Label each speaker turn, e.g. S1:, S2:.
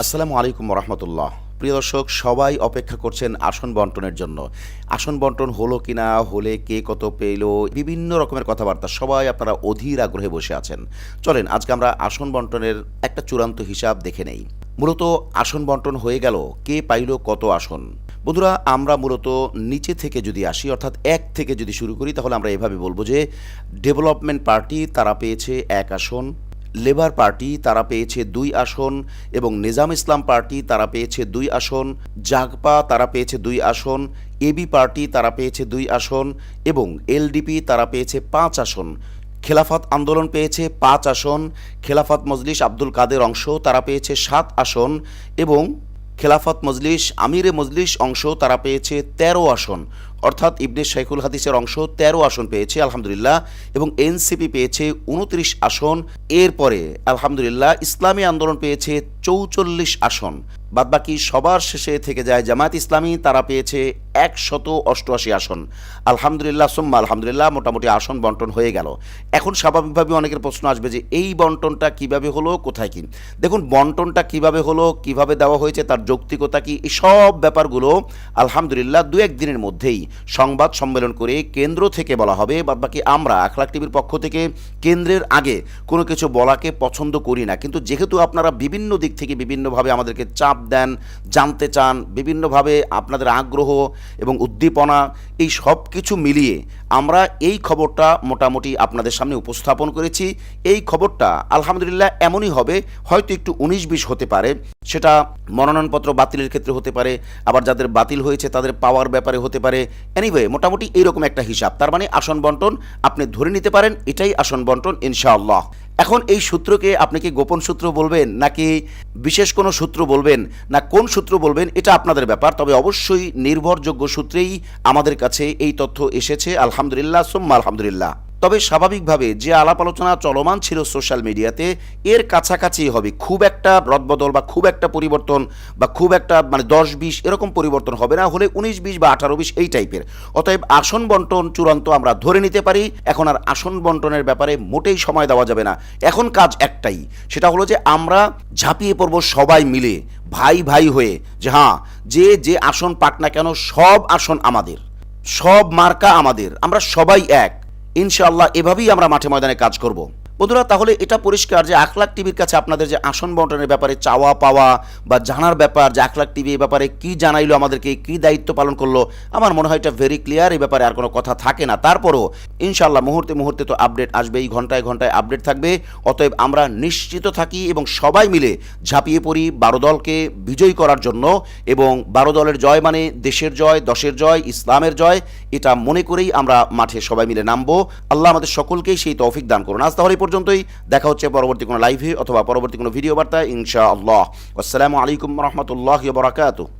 S1: আসসালামু আলাইকুম রহমতুল্লাহ। প্রিয় দর্শক, সবাই অপেক্ষা করছেন আসন বন্টনের জন্য। আসন বন্টন হলো কিনা, হলে কে কত পেল, বিভিন্ন রকমের কথাবার্তা, সবাই আপনারা অধীর আগ্রহে বসে আছেন। চলেন আজকে আমরা আসন বন্টনের একটা চূড়ান্ত হিসাব দেখে নেই। মূলত আসন বন্টন হয়ে গেল, কে পাইল কত আসন। বন্ধুরা, আমরা মূলত নিচে থেকে যদি আসি, অর্থাৎ এক থেকে যদি শুরু করি, তাহলে আমরা এভাবে বলবো যে ডেভেলপমেন্ট পার্টি তারা পেয়েছে 1 আসন, লেবার পার্টি তারা পেয়েছে 2 আসন, এবং নিজাম ইসলাম পার্টি তারা পেয়েছে 2 আসন, জাগপা তারা পেয়েছে 2 আসন, এবি পার্টি তারা পেয়েছে 2 আসন, এবং এলডিপি তারা পেয়েছে 5 আসন। খেলাফত আন্দোলন পেয়েছে 5 আসন, খেলাফত মজলিস আব্দুল কাদের অংশ তারা পেয়েছে 7 আসন, এবং খেলাফত মজলিস আমিরে মজলিস অংশ তারা পেয়েছে 13 আসন। অর্থাৎ ইবনে শাইখুল হাদিসের অংশ 13 আসন পেয়েছে আলহামদুলিল্লাহ, এবং এনসিপি পেয়েছে 29 আসন। এরপরে আলহামদুলিল্লাহ ইসলামী আন্দোলন পেয়েছে 44 আসন। বাদবাকি সবার শেষে থেকে যায় জামায়াত ইসলামী, তারা পেয়েছে 188 আসন। আলহামদুলিল্লাহ সুম্মা আলহামদুলিল্লাহ, মোটামুটি আসন বন্টন হয়ে গেল। এখন স্বাভাবিকভাবে অনেকের প্রশ্ন আসবে যে এই বন্টনটা কিভাবে হলো, কোথায় কি। দেখুন, বন্টনটা কিভাবে হলো, কিভাবে দেওয়া হয়েছে, তার যৌক্তিকতা কি, এই সব ব্যাপারগুলো আলহামদুলিল্লাহ 2-1 দিনের মধ্যেই সংবাদ সম্মেলন করে কেন্দ্র থেকে বলা হবে। বাদবাকি আমরা আখলাক টিভির পক্ষ থেকে কেন্দ্রের আগে কোনো কিছু বলাকে পছন্দ করি না, কিন্তু যেহেতু আপনারা বিভিন্ন দিক থেকে বিভিন্নভাবে আমাদেরকে চাপ দেন, জানতে চান, বিভিন্নভাবে আপনাদের আগ্রহ এবং উদ্দীপনা, এই সব কিছু মিলিয়ে আমরা এই খবরটা মোটামুটি আপনাদের সামনে উপস্থাপন করেছি। এই খবরটা আলহামদুলিল্লাহ এমনই হবে, হয়তো একটু 19-20 হতে পারে, সেটা মনোনয়নপত্র বাতিলের ক্ষেত্রে হতে পারে, আবার যাদের বাতিল হয়েছে তাদের পাওয়ার ব্যাপারে হতে পারে। এনিওয়ে, মোটামুটি এইরকম একটা হিসাব। তার মানে আসন বন্টন আপনি ধরে নিতে পারেন, এটাই আসন বন্টন ইনশাআল্লাহ। এখন এই সূত্রকে আপনি কি গোপন সূত্র বলবেন, নাকি বিশেষ কোনো সূত্র বলবেন, না কোন সূত্র বলবেন, এটা আপনাদের ব্যাপার। তবে অবশ্যই নির্ভরযোগ্য সূত্রেই আমাদের কাছে এই তথ্য এসেছে আলহামদুলিল্লাহ সুম্মা আলহামদুলিল্লাহ। তবে স্বাভাবিকভাবে যে আলাপ আলোচনা চলমান ছিল সোশ্যাল মিডিয়াতে, এর কাছাকাছি হবে। খুব একটা রদবদল বা খুব একটা পরিবর্তন বা খুব একটা 10-20 এরকম পরিবর্তন হবে না, হলে 19-20 বা 18-20 এই টাইপের। অতএব আসন বন্টন চূড়ান্ত আমরা ধরে নিতে পারি। এখন আর আসন বন্টনের ব্যাপারে মোটেই সময় দেওয়া যাবে না। এখন কাজ একটাই, সেটা হলো যে আমরা ঝাঁপিয়ে পড়ব সবাই মিলে, ভাই ভাই হয়ে, যে হ্যাঁ, যে আসন পাক না কেন সব আসন আমাদের, সব মার্কা আমাদের, আমরা সবাই এক। ইনশাআল্লাহ এভাবেই আমরা মাঠে ময়দানে কাজ করব। বন্ধুরা, তাহলে এটা পরিষ্কার যে আখলাক টিভির কাছে আপনাদের যে আসন বন্টনের ব্যাপারে চাওয়া পাওয়া বা জানার ব্যাপার, যে আখলাক টিভি এই ব্যাপারে কী জানাইলো আমাদেরকে, কী দায়িত্ব পালন করলো, আমার মনে হয় এটা ভেরি ক্লিয়ার। এই ব্যাপারে আর কোনো কথা থাকে না। তারপরও ইনশাআল্লাহ মুহূর্তে মুহূর্তে তো আপডেট আসবেই, ঘন্টায় ঘন্টায় আপডেট থাকবে। অতএব আমরা নিশ্চিত থাকি এবং সবাই মিলে ঝাঁপিয়ে পড়ি 12 দলকে বিজয়ী করার জন্য। এবং 12 দলের জয় মানে দেশের জয়, দশের জয়, ইসলামের জয়, এটা মনে করেই আমরা মাঠে সবাই মিলে নামবো। আল্লাহ আমাদের সকলকেই সেই তৌফিক দান করুন। আজ তাহলে পর্যন্তই, দেখা হচ্ছে পরবর্তী কোনো লাইভে অথবা পরবর্তী কোনো ভিডিও বার্তায় ইনশাআল্লাহ। আসসালামু আলাইকুম রহমতুল্লাহি ওয়া বারাকাতুহু।